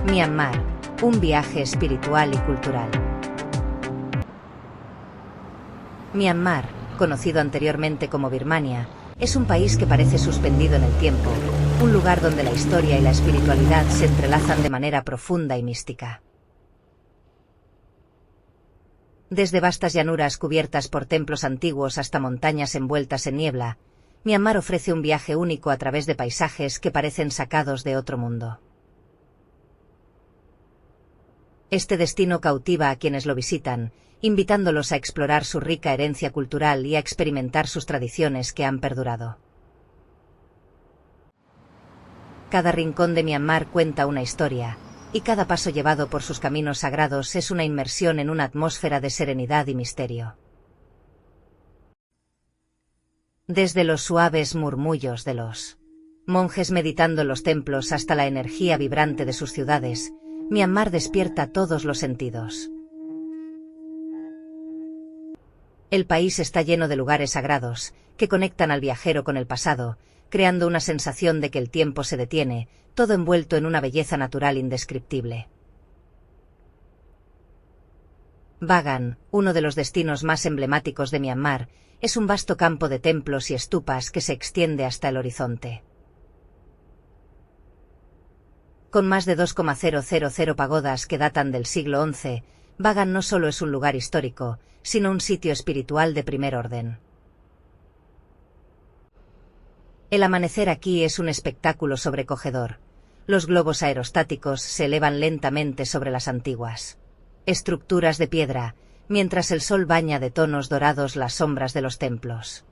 Myanmar, un viaje espiritual y cultural. Myanmar, conocido anteriormente como Birmania, es un país que parece suspendido en el tiempo, un lugar donde la historia y la espiritualidad se entrelazan de manera profunda y mística. Desde vastas llanuras cubiertas por templos antiguos hasta montañas envueltas en niebla, Myanmar ofrece un viaje único a través de paisajes que parecen sacados de otro mundo. Este destino cautiva a quienes lo visitan, invitándolos a explorar su rica herencia cultural y a experimentar sus tradiciones que han perdurado. Cada rincón de Myanmar cuenta una historia, y cada paso llevado por sus caminos sagrados es una inmersión en una atmósfera de serenidad y misterio. Desde los suaves murmullos de los monjes meditando en los templos hasta la energía vibrante de sus ciudades, Myanmar despierta todos los sentidos. El país está lleno de lugares sagrados, que conectan al viajero con el pasado, creando una sensación de que el tiempo se detiene, todo envuelto en una belleza natural indescriptible. Bagan, uno de los destinos más emblemáticos de Myanmar, es un vasto campo de templos y estupas que se extiende hasta el horizonte. Con más de 2,000 pagodas que datan del siglo XI, Bagan no solo es un lugar histórico, sino un sitio espiritual de primer orden. El amanecer aquí es un espectáculo sobrecogedor. Los globos aerostáticos se elevan lentamente sobre las antiguas estructuras de piedra, mientras el sol baña de tonos dorados las sombras de los templos.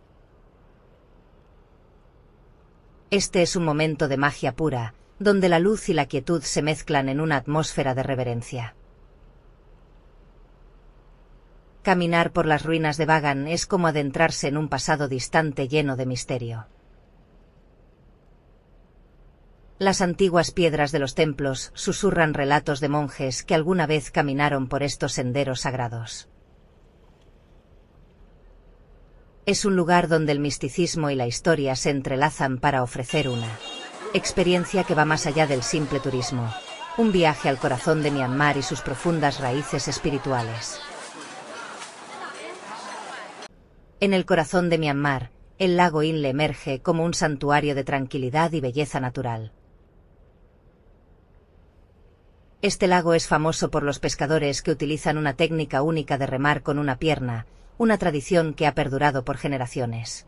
Este es un momento de magia pura, donde la luz y la quietud se mezclan en una atmósfera de reverencia. Caminar por las ruinas de Bagan es como adentrarse en un pasado distante lleno de misterio. Las antiguas piedras de los templos susurran relatos de monjes que alguna vez caminaron por estos senderos sagrados. Es un lugar donde el misticismo y la historia se entrelazan para ofrecer una experiencia que va más allá del simple turismo, un viaje al corazón de Myanmar y sus profundas raíces espirituales. En el corazón de Myanmar, el lago Inle emerge como un santuario de tranquilidad y belleza natural. Este lago es famoso por los pescadores que utilizan una técnica única de remar con una pierna, una tradición que ha perdurado por generaciones.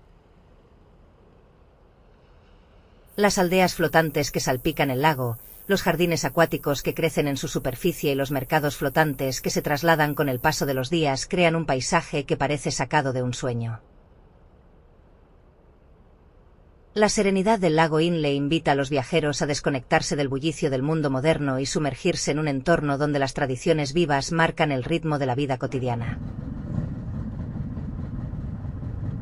Las aldeas flotantes que salpican el lago, los jardines acuáticos que crecen en su superficie y los mercados flotantes que se trasladan con el paso de los días crean un paisaje que parece sacado de un sueño. La serenidad del lago Inle invita a los viajeros a desconectarse del bullicio del mundo moderno y sumergirse en un entorno donde las tradiciones vivas marcan el ritmo de la vida cotidiana.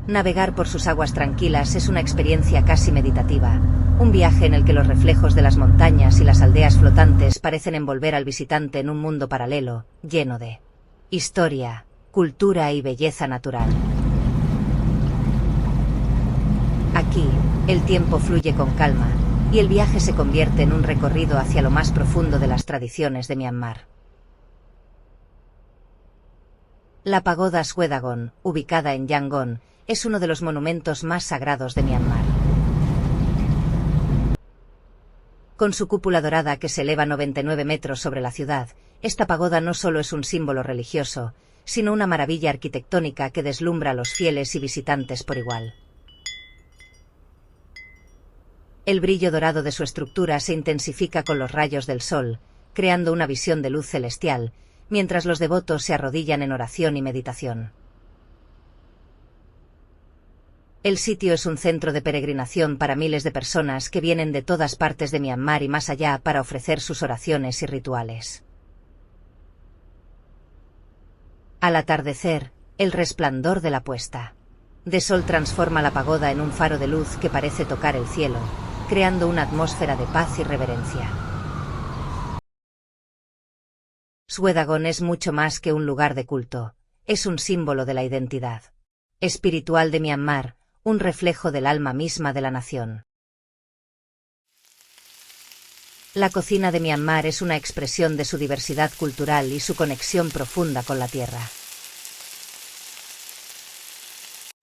Navegar por sus aguas tranquilas es una experiencia casi meditativa, un viaje en el que los reflejos de las montañas y las aldeas flotantes parecen envolver al visitante en un mundo paralelo, lleno de historia, cultura y belleza natural. Aquí, el tiempo fluye con calma, y el viaje se convierte en un recorrido hacia lo más profundo de las tradiciones de Myanmar. La pagoda Shwedagon, ubicada en Yangon, es uno de los monumentos más sagrados de Myanmar. Con su cúpula dorada que se eleva 99 metros sobre la ciudad, esta pagoda no solo es un símbolo religioso, sino una maravilla arquitectónica que deslumbra a los fieles y visitantes por igual. El brillo dorado de su estructura se intensifica con los rayos del sol, creando una visión de luz celestial, mientras los devotos se arrodillan en oración y meditación. El sitio es un centro de peregrinación para miles de personas que vienen de todas partes de Myanmar y más allá para ofrecer sus oraciones y rituales. Al atardecer, el resplandor de la puesta de sol transforma la pagoda en un faro de luz que parece tocar el cielo, creando una atmósfera de paz y reverencia. Shwedagon es mucho más que un lugar de culto, es un símbolo de la identidad espiritual de Myanmar, un reflejo del alma misma de la nación. La cocina de Myanmar es una expresión de su diversidad cultural y su conexión profunda con la tierra.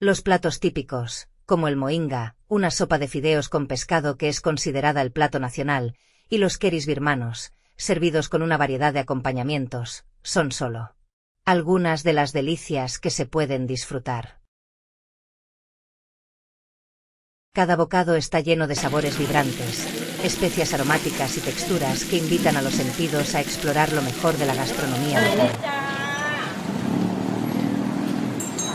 Los platos típicos, como el moinga, una sopa de fideos con pescado que es considerada el plato nacional, y los keris birmanos, servidos con una variedad de acompañamientos, son solo algunas de las delicias que se pueden disfrutar. Cada bocado está lleno de sabores vibrantes, especias aromáticas y texturas que invitan a los sentidos a explorar lo mejor de la gastronomía local.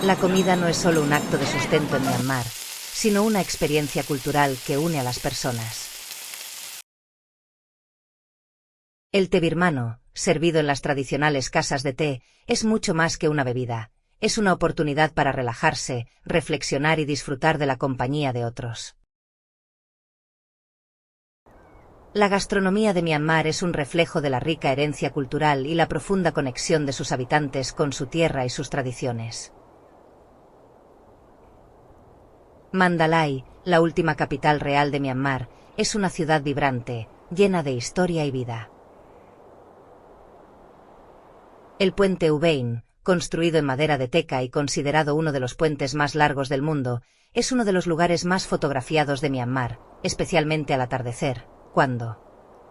La comida no es solo un acto de sustento en Myanmar, sino una experiencia cultural que une a las personas. El té birmano, servido en las tradicionales casas de té, es mucho más que una bebida. Es una oportunidad para relajarse, reflexionar y disfrutar de la compañía de otros. La gastronomía de Myanmar es un reflejo de la rica herencia cultural y la profunda conexión de sus habitantes con su tierra y sus tradiciones. Mandalay, la última capital real de Myanmar, es una ciudad vibrante, llena de historia y vida. El puente Ubein, construido en madera de teca y considerado uno de los puentes más largos del mundo, es uno de los lugares más fotografiados de Myanmar, especialmente al atardecer, cuando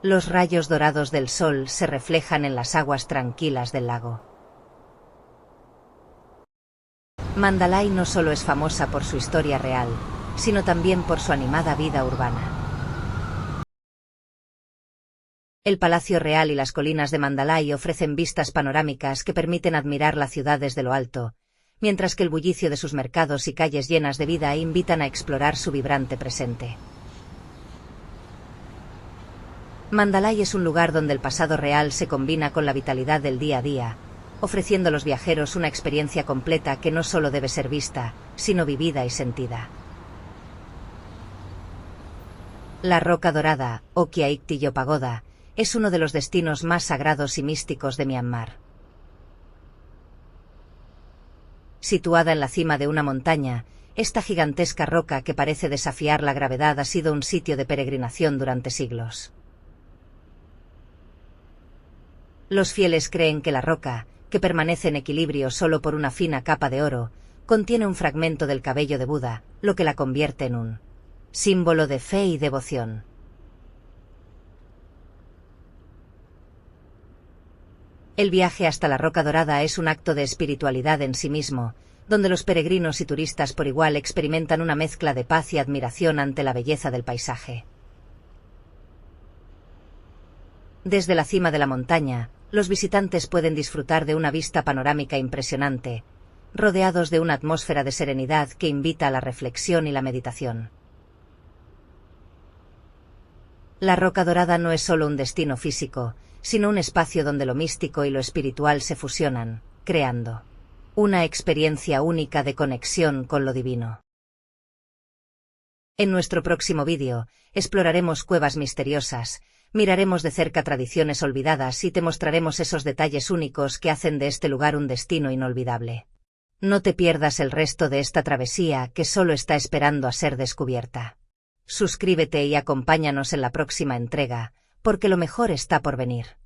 los rayos dorados del sol se reflejan en las aguas tranquilas del lago. Mandalay no solo es famosa por su historia real, sino también por su animada vida urbana. El Palacio Real y las colinas de Mandalay ofrecen vistas panorámicas que permiten admirar la ciudad desde lo alto, mientras que el bullicio de sus mercados y calles llenas de vida invitan a explorar su vibrante presente. Mandalay es un lugar donde el pasado real se combina con la vitalidad del día a día, ofreciendo a los viajeros una experiencia completa que no solo debe ser vista, sino vivida y sentida. La Roca Dorada, o Kiaiktiyo Pagoda, es uno de los destinos más sagrados y místicos de Myanmar. Situada en la cima de una montaña, esta gigantesca roca que parece desafiar la gravedad ha sido un sitio de peregrinación durante siglos. Los fieles creen que la roca, que permanece en equilibrio solo por una fina capa de oro, contiene un fragmento del cabello de Buda, lo que la convierte en un símbolo de fe y devoción. El viaje hasta la Roca Dorada es un acto de espiritualidad en sí mismo, donde los peregrinos y turistas por igual experimentan una mezcla de paz y admiración ante la belleza del paisaje. Desde la cima de la montaña, los visitantes pueden disfrutar de una vista panorámica impresionante, rodeados de una atmósfera de serenidad que invita a la reflexión y la meditación. La Roca Dorada no es solo un destino físico, sino un espacio donde lo místico y lo espiritual se fusionan, creando una experiencia única de conexión con lo divino. En nuestro próximo vídeo, exploraremos cuevas misteriosas, miraremos de cerca tradiciones olvidadas y te mostraremos esos detalles únicos que hacen de este lugar un destino inolvidable. No te pierdas el resto de esta travesía que solo está esperando a ser descubierta. Suscríbete y acompáñanos en la próxima entrega, porque lo mejor está por venir.